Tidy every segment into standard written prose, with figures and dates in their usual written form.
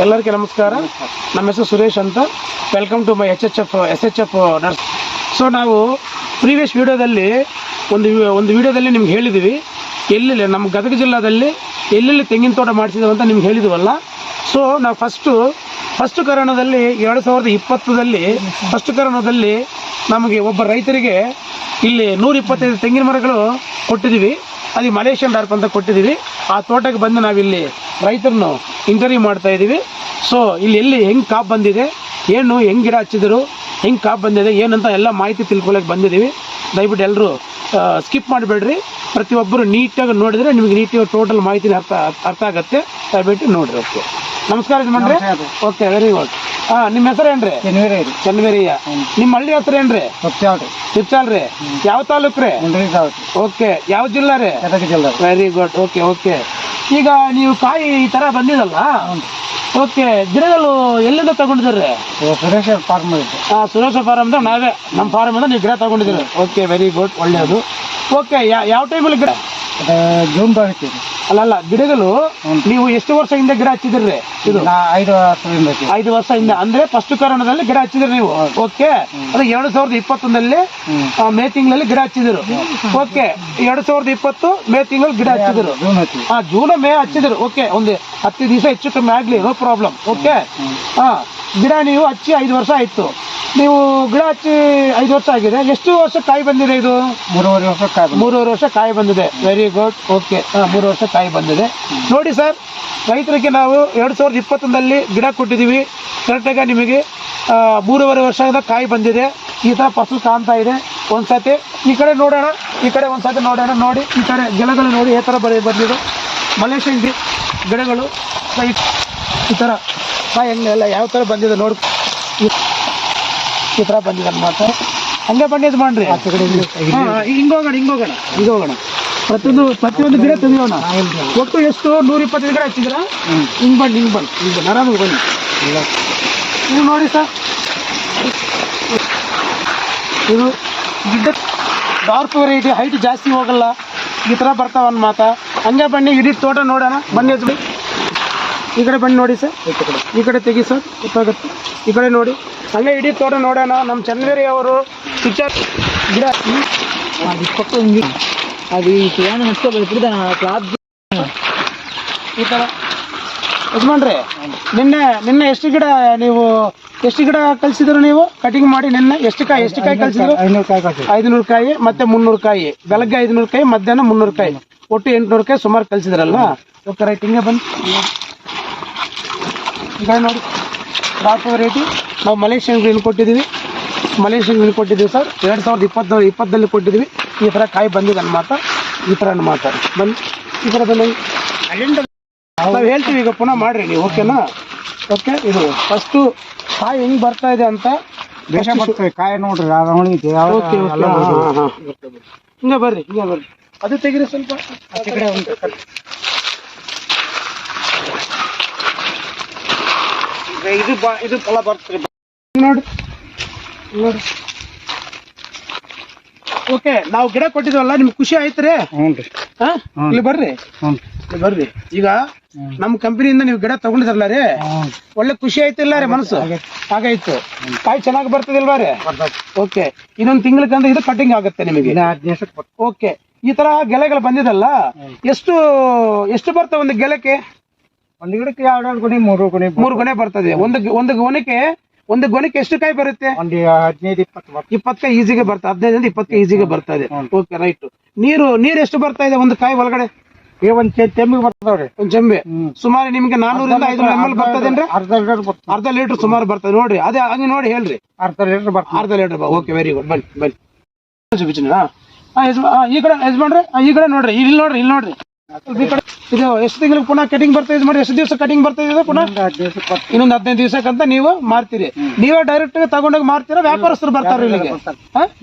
ಎಲ್ಲರಿಗೂ ನಮಸ್ಕಾರ. ನಮ್ಮ ಹೆಸರು ಸುರೇಶ್ ಅಂತ. Welcome to my SHF nurse. So ನಾವು ಪ್ರೀವಿಯಸ್ ವಿಡಿಯೋದಲ್ಲಿ ಒಂದು ವಿಡಿಯೋದಲ್ಲಿ ನಿಮ್ಗೆ ಹೇಳಿದ್ದೀವಿ, ಎಲ್ಲೆಲ್ಲಿ ನಮ್ಮ ಗದಗ ಜಿಲ್ಲಾದಲ್ಲಿ ಎಲ್ಲೆಲ್ಲಿ ತೆಂಗಿನ ತೋಟ ಮಾಡಿಸಿದ್ವು ಅಂತ ನಿಮ್ಗೆ ಹೇಳಿದ್ವಲ್ಲ. ಸೊ ನಾವು ಫಸ್ಟ್ ಕರೋನಾದಲ್ಲಿ 2020ದಲ್ಲಿ ಫಸ್ಟ್ ಕರೋನಾದಲ್ಲಿ ನಮಗೆ ಒಬ್ಬ ರೈತರಿಗೆ ಇಲ್ಲಿ 125 ತೆಂಗಿನ ಮರಗಳು ಕೊಟ್ಟಿದ್ದೀವಿ. ಅದು ಮಲೇಷಿಯನ್ ಡಾರ್ಪ್ ಅಂತ ಕೊಟ್ಟಿದ್ದೀವಿ. ಆ ತೋಟಕ್ಕೆ ಬಂದು ನಾವಿಲ್ಲಿ ರೈತರನ್ನು ಇಂಟರ್ವ್ಯೂ ಮಾಡ್ತಾ ಇದ್ದೀವಿ. ಸೊ ಇಲ್ಲಿ ಎಲ್ಲಿ ಹೆಂಗೆ ಕಾಪ್ ಬಂದಿದೆ, ಏನು ಹೆಂಗೆ ಗಿಡ ಹಚ್ಚಿದ್ರು, ಹೆಂಗೆ ಕಾಪ್ ಬಂದಿದೆ ಏನಂತ ಎಲ್ಲ ಮಾಹಿತಿ ತಿಳ್ಕೊಳ್ಳೋಕೆ ಬಂದಿದ್ದೀವಿ. ದಯವಿಟ್ಟು ಎಲ್ಲರೂ ಸ್ಕಿಪ್ ಮಾಡಿಬೇಡ್ರಿ. ಪ್ರತಿಯೊಬ್ಬರು ನೀಟಾಗಿ ನೋಡಿದರೆ ನಿಮಗೆ ನೀಟಾಗಿ ಟೋಟಲ್ ಮಾಹಿತಿ ಅರ್ಥ ಆಗುತ್ತೆ. ದಯವಿಟ್ಟು ನೋಡಿರಿ. ಓಕೆ, ನಮಸ್ಕಾರ ಯಜಮಾನ್ರಿ. Okay, very good. ನಿಮ್ಮ ಹೆಸರು ಏನ್ರಿ? ಚನ್ನವೀರಯ್ಯ. ನಿಮ್ಮ ಹಳ್ಳಿ ಹೆಸರು ಏನ್ರಿ? ತಿರ್ಚಾಲ್ರಿ. ಯಾವ ತಾಲೂಕು ರೀ? ಓಕೆ, ಯಾವ ಜಿಲ್ಲಾ ರೀ? Very good. ಓಕೆ. ಈಗ ನೀವು ಕಾಯಿ ಈ ತರ ಬಂದಿದಲ್ಲ, ಓಕೆ, ಗಿಡಗಳು ಎಲ್ಲಿಂದ ತಗೊಂಡಿದ್ರಿ? ಸುರೇಶ ಫಾರ್ಮ್ ಅಂತ ನಾವೇ ನಮ್ಮ ಫಾರ್ಮ್ ಇಂದ ನೀವು ಗಿಡ ತಗೊಂಡಿದ್ದೀರಿ. ಓಕೆ, ವೆರಿ ಗುಡ್, ಒಳ್ಳೆಯದು. ಓಕೆ, ಯಾವ ಟೈಮಲ್ಲಿ ಗಿಡ? ಜೂನ್ ಅಲ್ಲ, ಗಿಡಗಳು ನೀವು ಎಷ್ಟು ವರ್ಷ ಹಿಂದೆ ಗಿಡ ಹಚ್ಚಿದ್ರಿ? ಇದು 5 ವರ್ಷ ಹಿಂದೆ, ಅಂದ್ರೆ ಫಸ್ಟ್ ಕರೋನಾದಲ್ಲಿ ಗಿಡ ಹಚ್ಚಿದ್ರಿ ನೀವು. ಓಕೆ, ಅದು 2021ನಲ್ಲಿ ಮೇ ತಿಂಗಳಲ್ಲಿ ಗಿಡ ಹಚ್ಚಿದ್ರು. ಓಕೆ, 2020 ಮೇ ತಿಂಗಳಲ್ಲಿ ಗಿಡ ಹಚ್ಚಿದ್ರು. ಜೂನ್ ಮೇ ಹಚ್ಚಿದ್ರು. ಓಕೆ, ಒಂದು 10 ದಿವಸ ಹೆಚ್ಚು ಕಮ್ಮಿ ಆಗ್ಲಿ, ನೋ ಪ್ರಾಬ್ಲಮ್. ಓಕೆ, ಗಿಡ ನೀವು ಹಚ್ಚಿ 5 ವರ್ಷ ಆಯ್ತು. ನೀವು ಗಿಡ ಹಚ್ಚಿ 5 ವರ್ಷ ಆಗಿದೆ. ಎಷ್ಟು ವರ್ಷ ಕಾಯಿ ಬಂದಿದೆ? ಇದು 3.5 ವರ್ಷ ಕಾಯಿ ಬಂದಿದೆ. Very good. ಓಕೆ, 3 ವರ್ಷ ಕಾಯಿ ಬಂದಿದೆ. ನೋಡಿ ಸರ್, ರೈತರಿಗೆ ನಾವು 2021ನಲ್ಲಿ ಗಿಡ ಕೊಟ್ಟಿದ್ದೀವಿ. ಕರೆಕ್ಟಾಗಿ ನಿಮಗೆ 3.5 ವರ್ಷದ ಕಾಯಿ ಬಂದಿದೆ. ಈ ಥರ ಫಸಲು ಕಾಣ್ತಾ ಇದೆ. ಒಂದ್ಸತಿ ಈ ಕಡೆ ನೋಡೋಣ, ಈ ಕಡೆ ಒಂದ್ಸತಿ ನೋಡೋಣ. ನೋಡಿ, ಈ ಕಡೆ ಗಿಡಗಳು ನೋಡಿ ಈ ಥರ ಬಂದಿದೆ. ಮಲೇಷಿಯನ್ ಗಿಡಗಳು ಈ ಥರ ಕಾಯಿ ಹೆಂಗೆಲ್ಲ ಯಾವ ಥರ ಬಂದಿದೆ ನೋಡಿ. ಈ ಥರ ಬಂದಿದೆ ಅನ್ಮಾತ. ಹಂಗೆ ಬಂದಿದ್ದು ಮಾಡ್ರಿ. ಹಿಂಗೋಗೋಣ. ಪ್ರತಿಯೊಂದು ಗಿಡ ತೆಗಿಯೋಣ. ಒಟ್ಟು ಎಷ್ಟು 125 ಗಿಡ ಹಚ್ಚಿದ್ರ? ಹಿಂಗೆ ಬನ್ನಿ ಆರಾಮಾಗಿ ಬನ್ನಿ. ನೀವು ನೋಡಿ ಸರ್, ಇದು ಗಿಡ್ಡ ಡಾರ್ಕ್ ವೆರೈಟಿ, ಹೈಟ್ ಜಾಸ್ತಿ ಹೋಗಲ್ಲ, ಈ ಥರ ಬರ್ತಾವ ಅನ್ಮಾತ. ಹಂಗೆ ಬನ್ನಿ, ಇಡೀ ತೋಟ ನೋಡೋಣ. ಬನ್ನಿ ಅದು ಈ ಕಡೆ ಬನ್ನಿ ನೋಡಿ ಸರ್. ಈ ಕಡೆ ತೆಗಿ ಸರ್, ಗೊತ್ತಾಗುತ್ತೆ. ಈ ಕಡೆ ನೋಡಿ, ಹಂಗೆ ಇಡೀ ತೋಟ ನೋಡೋಣ. ನಮ್ಮ ಚನ್ನವೀರಿ ಅವರು ಪಿಕ್ಚರ್ ಗಿಡ ಅದು ಈ ಥರ ಯಜಮಾನ್ರಿ. ನಿನ್ನೆ ಎಷ್ಟು ಗಿಡ ಕಲಿಸಿದ್ರು ನೀವು ಕಟಿಂಗ್ ಮಾಡಿ? ನಿನ್ನೆ ಎಷ್ಟು ಕಾಯಿ ಕಲಿಸಿದ್ರು? 500 ಕಾಯಿ ಮತ್ತೆ 300 ಕಾಯಿ. ಬೆಳಗ್ಗೆ 500 ಕಾಯಿ, ಮಧ್ಯಾಹ್ನ 300 ಕಾಯಿ, ಒಟ್ಟು 800 ಕಾಯಿ ಸುಮಾರು ಕಲಿಸಿದ್ರಲ್ಲ. Okay, right. ಹಿಂಗೆ ಬಂದು ಈ ಕಡೆ ನೋಡಿ, ಡಾರ್ಕ್ ವೆರೈಟಿ ನಾವು ಮಲೇಷಿಯನ್ ಗ್ರೀನ್ ಕೊಟ್ಟಿದ್ದೀವಿ ಸರ್. 2020ದಲ್ಲಿ ಕೊಟ್ಟಿದ್ದೀವಿ. ಈ ಥರ ಕಾಯಿ ಬಂದಿದೆ ಅನ್ಮಾತ. ಈ ಥರ ಅನ್ಮಾತ. ಬನ್ನಿ ಈ ಥರ ಬನ್ನಿ. ನಾವು ಹೇಳ್ತೀವಿ, ಈಗ ಪುನಃ ಮಾಡ್ರಿ ನೀವು. ಓಕೆನಾ? ಓಕೆ, ಇದು ಫಸ್ಟು ಕಾಯಿ ಹೆಂಗೆ ಬರ್ತಾ ಇದೆ ಅಂತ ಕಾಯಿ ನೋಡ್ರಿ. ಹಿಂಗೆ ಬರ್ರಿ. ಅದು ತೆಗಿರಿ ಸ್ವಲ್ಪ. ಇದು ಫಲ ಬರ್ತದೆ ನೋಡಿ. ಓಕೆ, ನಾವು ಗಿಡ ಕೊಟ್ಟಿದ್ವಲ್ಲ, ನಿಮ್ಗೆ ಖುಷಿ ಆಯ್ತ್ರಿ? ಇಲ್ಲಿ ಬರ್ರಿ. ಈಗ ನಮ್ಮ ಕಂಪನಿಯಿಂದ ನೀವು ಗಿಡ ತಗೊಂಡಿದ್ರಲ್ಲ ರೀ, ಒಳ್ಳೆ ಖುಷಿ ಆಯ್ತಿಲ್ಲ ರೀ? ಮನಸ್ಸು ಹಾಗಾಯ್ತು. ಕಾಯಿ ಚೆನ್ನಾಗಿ ಬರ್ತದಿಲ್ವಾ ರೀ? ಓಕೆ, ಇನ್ನೊಂದು ತಿಂಗಳಕ್ಕಂದ್ರೆ ಇದು ಕಟಿಂಗ್ ಆಗುತ್ತೆ ನಿಮಗೆ. ಓಕೆ, ಈ ತರ ಗೆಲೆಗಳು ಬಂದಿದಲ್ಲ, ಎಷ್ಟು ಬರ್ತವೆ ಒಂದು ಗೆಲಕ್ಕೆ? ಒಂದು ಗಿಡಕ್ಕೆ 2 ಗೊನೆ 3 ಗೊನೆ ಬರ್ತದೆ. ಒಂದು ಗೊನೆಗೆ ಎಷ್ಟು ಕಾಯಿ ಬರುತ್ತೆ? 15-20 ಕಾಯಿ ಈಸಿಗೆ ಬರ್ತದೆ. 15-20 ಕಾಯಿ ಈಸಿಗೆ ಬರ್ತದೆ. Okay, right. ನೀರು ಎಷ್ಟು ಬರ್ತಾ ಇದೆ ಒಂದು ಕಾಯಿ ಒಳಗಡೆ? ಒಂದ್ ಚೆಂಬಿಗೆ ಬರ್ತಾವ್ರಿ. ಒಂದ್ ಚೆಂಬೆ ಸುಮಾರು ನಿಮ್ಗೆ 400-500 ml ಬರ್ತದೇನ್ರಿ? ಅರ್ಧ ಲೀಟರ್ ಸುಮಾರು ಬರ್ತದೆ. ನೋಡಿ, ಅದೇ ಹಂಗೆ ನೋಡಿ ಹೇಳ್ರಿ. ಅರ್ಧ ಲೀಟರ್. Okay, very good. ಬನ್ನಿ. ಈ ಕಡೆ ಯಜಮಾನ್ರಿ, ಈ ಕಡೆ ನೋಡ್ರಿ. ಇಲ್ಲಿ ನೋಡ್ರಿ. ಇದು ಎಷ್ಟು ತಿಂಗಳಿಗೆ ಪುನಃ ಕಟಿಂಗ್ ಬರ್ತದೆ ಯಜಮಾನ್ರಿ? ಎಷ್ಟು ದಿವಸ ಕಟಿಂಗ್ ಬರ್ತದೆ ಪುನಃ? ಇನ್ನೊಂದು 15 ದಿವಸಕ್ಕಂತ ನೀವು ಮಾರ್ತೀರಿ. ನೀವೇ ಡೈರೆಕ್ಟ್ ತಗೊಂಡೋಗಿ ಮಾರ್ತೀರಾ? ವ್ಯಾಪಾರಸ್ಥರು ಬರ್ತಾರೆ ಇಲ್ಲಿಗೆ?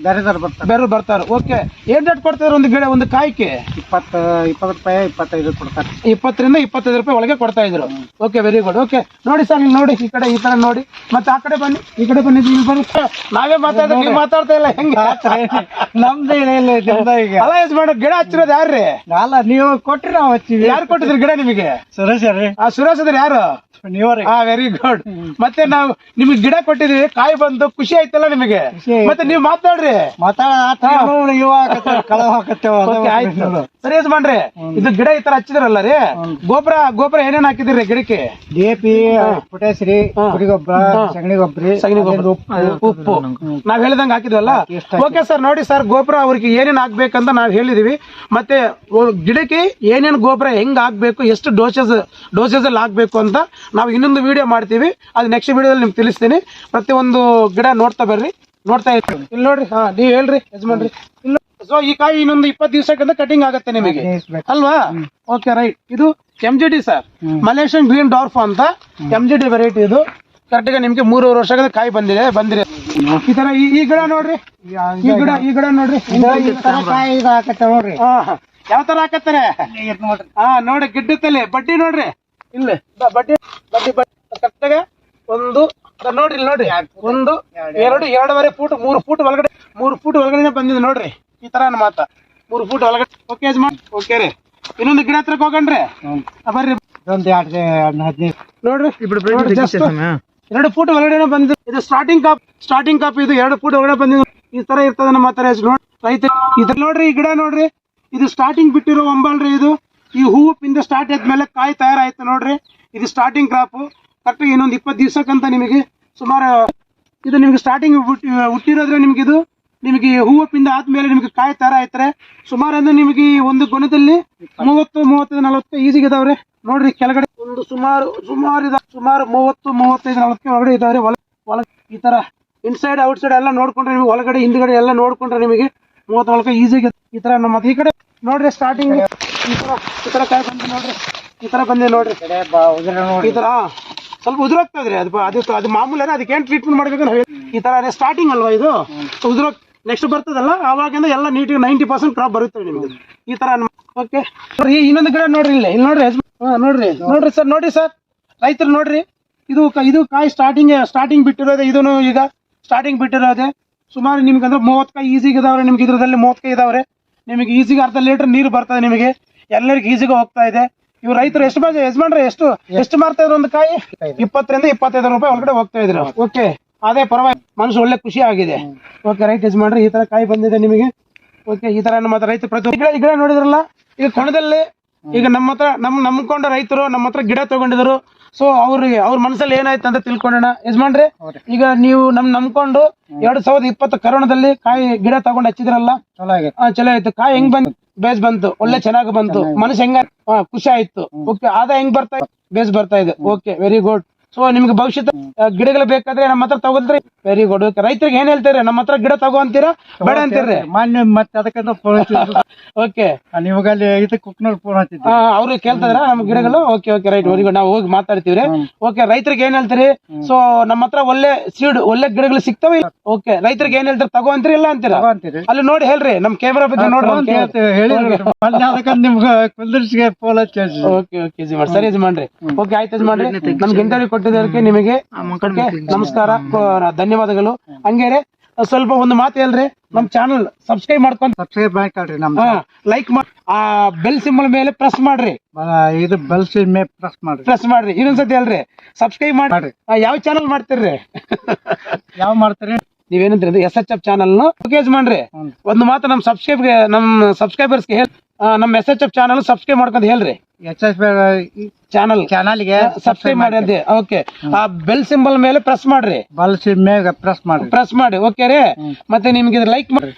ಬೇರೆ ಬರ್ತಾರೆ. ಓಕೆ, ಏನ್ ರೇಟ್ ಕೊಡ್ತಾರೆ ಒಂದು ಕಾಯಿಗೆ? 20-25 ಕೊಡ್ತಾರೆ. 20-25 ರೂಪಾಯಿ ಒಳಗೆ ಕೊಡ್ತಾ ಇದ್ರು. Okay, very good. ಓಕೆ, ನೋಡಿ ಸರ್, ಇಲ್ಲಿ ನೋಡಿ, ಈ ಕಡೆ ಈ ತರ ನೋಡಿ. ಮತ್ತೆ ಆ ಕಡೆ ಬನ್ನಿ, ಈ ಕಡೆ ಬನ್ನಿ. ನಾವೇ ಮಾತಾಡ್ತಾ, ನೀವು ಮಾತಾಡ್ತಾ ಇಲ್ಲ. ಹೆಂಗ ನಮ್ದು ಈಗ ಅಲ್ಲ ಯಜಮಾನ, ಗಿಡ ಹಚ್ಚಿರೋದು ಯಾರ್ರಿ? ಅಲ್ಲ, ನೀವು ಕೊಟ್ರಿ, ನಾವು ಹಚ್ಚಿವಿ. ಯಾರು ಕೊಟ್ಟಿದ್ರು ಗಿಡ ನಿಮಗೆ? ಸುರೇಶ್ ರೀ. ಸುರೇಶ್ ಅದ್ರ ಯಾರು? ನೀವ್ರಿ ಹಾ ವೆರಿ ಗುಡ್. ಮತ್ತೆ ನಾವು ನಿಮ್ಗೆ ಗಿಡ ಕೊಟ್ಟಿದೀವಿ, ಕಾಯಿ ಬಂದು ಖುಷಿ ಆಯ್ತಲ್ಲ ನಿಮಗೆ? ಖುಷಿ ಆಯ್ತು. ಮತ್ತೆ ನೀವು ಮಾತಾಡ್ರಿ. Okay, ಆಯ್ತು. ಸರಿ ಯಜಮಾನ್ರಿ, ಇದು ಗಿಡ ಈ ತರ ಹಚ್ಚಿದ್ರಲ್ಲ ರೀ, ಗೊಬ್ಬರ ಏನೇನ್ ಹಾಕಿದಿರಿ ಗಿಡಕ್ಕೆ? DAP, ಪೊಟ್ಯಾಸ್ರಿ, ಕುರಿ ಗೊಬ್ಬರ, ಸಗಣಿ ಗೊಬ್ಬರ, ಉಪ್ಪು ನಾವ್ ಹೇಳಿದಂಗ ಹಾಕಿದ್ವಲ್ಲ. ಓಕೆ ಸರ್, ನೋಡಿ ಸರ್, ಗೊಬ್ಬರ ಅವ್ರಿಗೆ ಏನೇನ್ ಹಾಕ್ಬೇಕಂತ ನಾವ್ ಹೇಳಿದೀವಿ. ಮತ್ತೆ ಗಿಡಕ್ಕೆ ಏನೇನ್ ಗೊಬ್ಬರ ಹೆಂಗ್ ಹಾಕ್ಬೇಕು, ಎಷ್ಟು ಡೋಸೇಜ್ ಅಲ್ಲಿ ಹಾಕ್ಬೇಕು ಅಂತ ನಾವು ಇನ್ನೊಂದು ವಿಡಿಯೋ ಮಾಡ್ತೀವಿ. ಅದು ನೆಕ್ಸ್ಟ್ ವಿಡಿಯೋದಲ್ಲಿ ನಿಮ್ಗೆ ತಿಳಿಸ್ತೀನಿ. ಪ್ರತಿಯೊಂದು ಗಿಡ ನೋಡ್ತಾ ಬರ್ರಿ, ನೋಡ್ತಾ ಇರ್ತೀವಿ. ಇಲ್ಲಿ ನೋಡ್ರಿ, ಹಾ ನೀವ್ ಹೇಳ್ರಿ ಯಜಮಾನ್ರಿ. ಇಲ್ಲ, ಸೊ ಈ ಕಾಯಿ ಇನ್ನೊಂದು 20 ದಿವಸಕ್ಕಿಂತ ಕಟಿಂಗ್ ಆಗತ್ತೆ ನಿಮಗೆ ಅಲ್ವಾ? Okay right. ಇದು MGD sir, Malaysian green dwarf ಅಂತ MGD ವೆರೈಟಿ. ಇದು ಕರೆಕ್ಟ್ ಗೆ ನಿಮ್ಗೆ 3 ವರ್ಷದ ಕಾಯಿ ಬಂದಿದೆ. ಈ ತರ ಈ ಗಿಡ ನೋಡ್ರಿ, ಈ ಗಿಡ ನೋಡ್ರಿ, ಕಾಯಿ ಹಾಕತ್ತೆ ನೋಡ್ರಿ. ಯಾವ ತರ ಹಾಕತ್ತಾರೆ ಹಾ ನೋಡಿ, ಗಿಡ್ಡತ್ತಲ್ಲಿ ಬಡ್ಡಿ ನೋಡ್ರಿ, ಇಲ್ಲಿ ಬಡ್ಡಿ ಕರೆಕ್ಟಾಗ ಒಂದು ನೋಡ್ರಿ, ಇಲ್ಲಿ ನೋಡ್ರಿ, 1, 2, 2.5 ಫೂಟ್ 3 ಫೂಟ್ ಒಳಗಡೆ, 3 ಫೂಟ್ ಒಳಗಡೆ ಬಂದಿದೆ ನೋಡ್ರಿ. ಈ ತರ ಮಾತ 3 ಫೂಟ್ ಒಳಗಡೆ. ಓಕೆ ಯಜಮಾನ್, ಓಕೆ ರೀ. ಇನ್ನೊಂದು ಗಿಡ ಹತ್ರಕ್ ಹೋಗಣ್ರಿ, ಬರ್ರಿ. 15 ನೋಡ್ರಿ, 2 ಫೂಟ್ ಒಳಗಡೆ ಬಂದಿದೆ. ಇದು ಸ್ಟಾರ್ಟಿಂಗ್ ಕಾಪ್. ಇದು 2 ಫೂಟ್ ಒಳಗಡೆ ಬಂದಿದೆ. ಈ ತರ ಇರ್ತದೆ ನಮ್ಮ ಹತ್ರ ನೋಡಿ ರೈತ. ಇದ್ರ ನೋಡ್ರಿ, ಈ ಗಿಡ ನೋಡ್ರಿ, ಇದು ಸ್ಟಾರ್ಟಿಂಗ್ ಬಿಟ್ಟಿರೋ ಒಂಬಲ್ರಿ. ಇದು ಈ ಹೂವು ಪಿಂದ ಸ್ಟಾರ್ಟ್ ಆದ್ಮೇಲೆ ಕಾಯಿ ತಯಾರಾಯ್ತು ನೋಡ್ರಿ. ಇದು ಸ್ಟಾರ್ಟಿಂಗ್ ಕ್ರಾಪ್. ಕರೆಕ್ಟ್ ಇನ್ನೊಂದು 20 ದಿವಸಕ್ಕಂತ ನಿಮಗೆ ಸುಮಾರು ಇದು ನಿಮ್ಗೆ ಸ್ಟಾರ್ಟಿಂಗ್ ಹುಟ್ಟಿರೋದ್ರೆ ನಿಮಗೆ ಹೂವು ಪಿಂದ ಆದ್ಮೇಲೆ ನಿಮ್ಗೆ ಕಾಯಿ ತಯಾರಾಯ್ತಾರೆ. ಸುಮಾರು ಅಂದ್ರೆ ನಿಮಗೆ ಒಂದು ಗೊನದಲ್ಲಿ 30, 35, 40 ಈಸಿಗೆ ಇದಾವ್ರೆ ನೋಡ್ರಿ. ಕೆಳಗಡೆ ಒಂದು ಸುಮಾರು 30, 35, 40 ಒಳಗಡೆ ಇದಾವ್ರೆ. ಒಳಗೆ ಈ ತರ ಇನ್ಸೈಡ್ ಔಟ್ಸೈಡ್ ಎಲ್ಲ ನೋಡ್ಕೊಂಡ್ರೆ ನಿಮ್ಗೆ, ಒಳಗಡೆ ಹಿಂದ್ಗಡೆ ಎಲ್ಲ ನೋಡ್ಕೊಂಡ್ರೆ ನಿಮಗೆ 30 ಈಸಿಗೆ ಈ ತರ. ನಮ್ಮ ಈ ಕಡೆ ನೋಡ್ರಿ, ಸ್ಟಾರ್ಟಿಂಗ್ ಈ ತರ ಕಾಯಿ ಬಂದು ನೋಡ್ರಿ, ಈ ತರ ಬಂದಿದೆ ನೋಡ್ರಿ. ಈ ತರ ಸ್ವಲ್ಪ ಉದುರೋಗ್ತದ್ರಿ. ಅದು ಮಾಮೂಲಿ, ಅದಕ್ಕೆ ಏನ್ ಟ್ರೀಟ್ಮೆಂಟ್ ಮಾಡ್ಬೇಕು ನಾವು. ಈ ತರ ಸ್ಟಾರ್ಟಿಂಗ್ ಅಲ್ವಾ ಇದು, ಉದುರೋಗ್ ನೆಕ್ಸ್ಟ್ ಬರ್ತದಲ್ಲ, ಅವಾಗಿಂದ ಎಲ್ಲ ನೀಟಿಗೆ 90% ಕ್ರಾಪ್ ಬರುತ್ತೆ ನಿಮ್ಗೆ ಈ ತರ. ಓಕೆ, ಇನ್ನೊಂದು ಗಿಡ ನೋಡ್ರಿ, ಇಲ್ಲಿ ನೋಡ್ರಿ, ನೋಡ್ರಿ ಸರ್, ನೋಡಿ ಸರ್ ರೈತರು ನೋಡ್ರಿ. ಇದು ಕಾಯಿ ಸ್ಟಾರ್ಟಿಂಗ್ ಬಿಟ್ಟಿರೋದೆ. ಇದನ್ನು ಈಗ ಸ್ಟಾರ್ಟಿಂಗ್ ಬಿಟ್ಟಿರೋದೆ. ಸುಮಾರು ನಿಮ್ಗೆ ಅಂದ್ರೆ 30 ಕಾಯಿ ಈಸಿಗೆ ಇದಾವ್ರೆ ನಿಮ್ಗೆ. ಇದ್ರದಲ್ಲಿ 30 ಕಾಯಿ ಇದಾವ್ರೆ ನಿಮಗೆ. ಈಸಿಗೆ ಅರ್ಧ ಲೀಟರ್ ನೀರು ಬರ್ತದೆ ನಿಮಗೆ. ಎಲ್ಲರಿಗೂ ಈಸಿಗೆ ಹೋಗ್ತಾ ಇದೆ. ಇವ್ರು ರೈತರು ಎಷ್ಟು ಯಜಮಾನ್ರೆ ಎಷ್ಟು ಮಾರ್ತಾ ಇದ್ರು ಒಂದು ಕಾಯಿ? 20 ರಿಂದ 25 ರೂಪಾಯಿ ಒಳಗಡೆ ಹೋಗ್ತಾ ಇದ್ರು. ಓಕೆ, ಅದೇ ಪರವಾಗಿ ಮನಸ್ಸು ಒಳ್ಳೆ ಖುಷಿ ಆಗಿದೆ. ಓಕೆ ರೈಟ್ ಯಜಮಾನ್ರೆ, ಈ ತರ ಕಾಯಿ ಬಂದಿದೆ ನಿಮಗೆ. ಓಕೆ, ಈ ತರ ನಮ್ಮ ಹತ್ರ ರೈತರು ಪ್ರತಿ ಗಿಡ ನೋಡಿದ್ರಲ್ಲ, ಈಗ ಕೊಣದಲ್ಲಿ ಈಗ ನಮ್ಮ ಹತ್ರ ನಂಬ್ಕೊಂಡ ರೈತರು ನಮ್ಮ ಹತ್ರ ಗಿಡ ತಗೊಂಡಿದ್ರು. ಸೊ ಅವ್ರ ಮನಸ್ಸಲ್ಲಿ ಏನಾಯ್ತು ಅಂತ ತಿಳ್ಕೊಳ್ಳೋಣ ಯಜಮಾನ್ರೆ. ಈಗ ನೀವು ನಂಬ್ಕೊಂಡು 2020 ಕರೋನಾದಲ್ಲಿ ಕಾಯಿ ಗಿಡ ತಗೊಂಡು ಹಚ್ಚಿದ್ರಲ್ಲ, ಚಲೋ ಆಯ್ತು. ಕಾಯಿ ಹೆಂಗ್ ಬಂತು? ಬೇಸ್ ಬಂತು, ಒಳ್ಳೆ ಚೆನ್ನಾಗಿ ಬಂತು. ಮನಸ್ಸು ಹೆಂಗ ಖುಷಿ ಆಯ್ತು. ಓಕೆ, ಆದ ಹೆಂಗ್ ಬರ್ತಾ ಇದೆ? ಬೇಸ್ ಬರ್ತಾ ಇದೆ. Okay, very good. ಸೊ ನಿಮ್ಗೆ ಭವಿಷ್ಯದ ಗಿಡಗಳು ಬೇಕಾದ್ರೆ ನಮ್ಮ ಹತ್ರ ತಗೋದ್ರಿ. Very good. ಓಕೆ, ರೈತರಿಗೆ ಏನ್ ಹೇಳ್ತಾರೆ? ನಮ್ಮ ಹತ್ರ ಗಿಡ ತಗೋ ಅಂತೀರಾ, ಬೇಡ ಅಂತೀರಿ? ಮಾನ್ಯ ಮತ್ತೆ ಅದಕ್ಕಂತ ಓಕೆ, ನಿಮಗಲ್ಲಿ ಕುಕ್ನೂರ್ ಫೋನ್ ಹಚ್ಚಿದ್ದೆ, ಅವ್ರು ಕೇಳ್ತಿದ್ರ ನಮ್ಮ ಗಿಡಗಳು. Okay right, very good. ನಾವು ಹೋಗಿ ಮಾತಾಡ್ತೀವ್ರಿ. ಓಕೆ, ರೈತರಿಗೆ ಏನ್ ಹೇಳ್ತೀರಿ? ಸೊ ನಮ್ಮ ಹತ್ರ ಒಳ್ಳೆ ಸೀಡ್, ಒಳ್ಳೆ ಗಿಡಗಳು ಸಿಗ್ತಾವೆ. ಓಕೆ, ರೈತರಿಗೆ ಏನ್ ಹೇಳ್ತಾರೆ? ತಗೋ ಅಂತೀರಿ, ಇಲ್ಲ ಅಂತೀರಾ? ಅಲ್ಲಿ ನೋಡಿ ಹೇಳ್ರಿ, ನಮ್ ಕ್ಯಾಮೆರಾ ಬಗ್ಗೆ ನೋಡ್ರಿ, ಹೇಳಿ. ಅದಕ್ಕಂತ ನಿಮ್ಗೆ ಕುಲ್ದರ್ಸಿಗೆ ಫೋನ್ ಹಚ್ಚಿ. ಓಕೆ ಸರಿ ಯಜಮಾನ್ರಿ. ಓಕೆ, ಆಯ್ತು ಯಜಮಾನ್ರಿ, ನಮ್ಗೆ ಇಂಟರ್ವ್ಯೂ ಕೊಟ್ಟಿದ್ದಕ್ಕೆ ನಿಮಗೆ ನಮಸ್ಕಾರ, ಧನ್ಯವಾದಗಳು. ಹಂಗೇರೆ ಸ್ವಲ್ಪ ಒಂದು ಮಾತು ಹೇಳ್ರಿ, ನಮ್ ಚಾನಲ್ ಸಬ್ಸ್ಕ್ರೈಬ್ ಮಾಡ್ಕೊಳ್ರಿ, ಲೈಕ್ ಮಾಡಿ, ಆ ಬೆಲ್ ಸಿಂಬಲ್ ಮೇಲೆ ಪ್ರೆಸ್ ಮಾಡ್ರಿ. ಇದು ಬೆಲ್ ಮೇಲೆ ಪ್ರೆಸ್ ಮಾಡ್ರಿ. ಇನ್ನೊಂದ್ಸತಿ ಹೇಳ್ರಿ, ಸಬ್ಸ್ಕ್ರೈಬ್ ಮಾಡ್ರಿ. ಯಾವ ಚಾನಲ್ ಮಾಡ್ತೀರಿ? ಯಾವ ಮಾಡ್ತೀರಿ ನೀವೇನಂದ್ರಿ? SHF channel ಯಜಮಾನ್ರಿ. ಒಂದು ಮಾತು ನಮ್ ಸಬ್ಸ್ಕ್ರೈಬರ್ಸ್ಗೆ ಹೇಳಿ, ನಮ್ SHF ಚಾನಲ್ ಸಬ್ಸ್ಕ್ರೈಬ್ ಮಾಡ್ಕೊಂಡ್ ಹೇಳ್ರಿ. ಚಾನಲ್ಗೆ ಸಬ್ಸ್ಕ್ರೈಬ್ ಮಾಡಿ ಅಂತ. ಓಕೆ, ಆ ಬೆಲ್ ಸಿಂಬಲ್ ಮೇಲೆ ಪ್ರೆಸ್ ಮಾಡ್ರಿ. ಪ್ರೆಸ್ ಮಾಡಿ. ಓಕೆ ರೀ. ಮತ್ತೆ ನಿಮ್ಗೆ ಲೈಕ್ ಮಾಡಿ,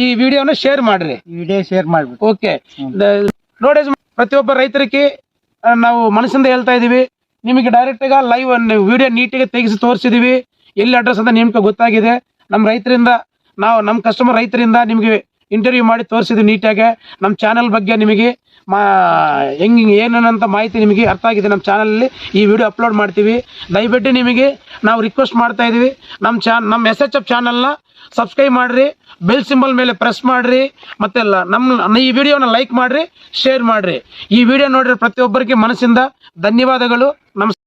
ಈ ವಿಡಿಯೋನ ಶೇರ್ ಮಾಡ್ರಿ. ಓಕೆ, ನೋಡಿ ಪ್ರತಿಯೊಬ್ಬ ರೈತರಿಗೆ ನಾವು ಮನಸ್ಸಿಂದ ಹೇಳ್ತಾ ಇದೀವಿ. ನಿಮಗೆ ಡೈರೆಕ್ಟ್ ಆಗ ಲೈವ್ ವಿಡಿಯೋ ನೀಟಿಗೆ ತೆಗೆಸಿ ತೋರಿಸಿದೀವಿ. ಎಲ್ಲಿ ಅಡ್ರೆಸ್ ಅಂತ ನಿಮ್ಗೆ ಗೊತ್ತಾಗಿದೆ. ನಮ್ಮ ರೈತರಿಂದ, ನಮ್ಮ ಕಸ್ಟಮರ್ ರೈತರಿಂದ ನಿಮ್ಗೆ ಇಂಟರ್ವ್ಯೂ ಮಾಡಿ ತೋರಿಸಿದ್ವಿ ನೀಟಾಗಿ. ನಮ್ಮ ಚಾನಲ್ ಬಗ್ಗೆ ನಿಮಗೆ ಏನಂತ ಮಾಹಿತಿ ನಿಮಗೆ ಅರ್ಥ ಆಗಿದೆ. ನಮ್ಮ ಚಾನಲಲ್ಲಿ ಈ ವಿಡಿಯೋ ಅಪ್ಲೋಡ್ ಮಾಡ್ತೀವಿ. ದಯವಿಟ್ಟು ನಿಮಗೆ ನಾವು ರಿಕ್ವೆಸ್ಟ್ ಮಾಡ್ತಾ ಇದೀವಿ, ನಮ್ಮ SHF ಚಾನಲ್ನ ಸಬ್ಸ್ಕ್ರೈಬ್ ಮಾಡ್ರಿ, ಬೆಲ್ ಸಿಂಬಲ್ ಮೇಲೆ ಪ್ರೆಸ್ ಮಾಡ್ರಿ, ಮತ್ತೆ ಈ ವಿಡಿಯೋನ ಲೈಕ್ ಮಾಡ್ರಿ, ಶೇರ್ ಮಾಡ್ರಿ. ಈ ವಿಡಿಯೋ ನೋಡಿದ್ರೆ ಪ್ರತಿಯೊಬ್ಬರಿಗೆ ಮನಸ್ಸಿಂದ ಧನ್ಯವಾದಗಳು. ನಮಸ್ಕಾರ.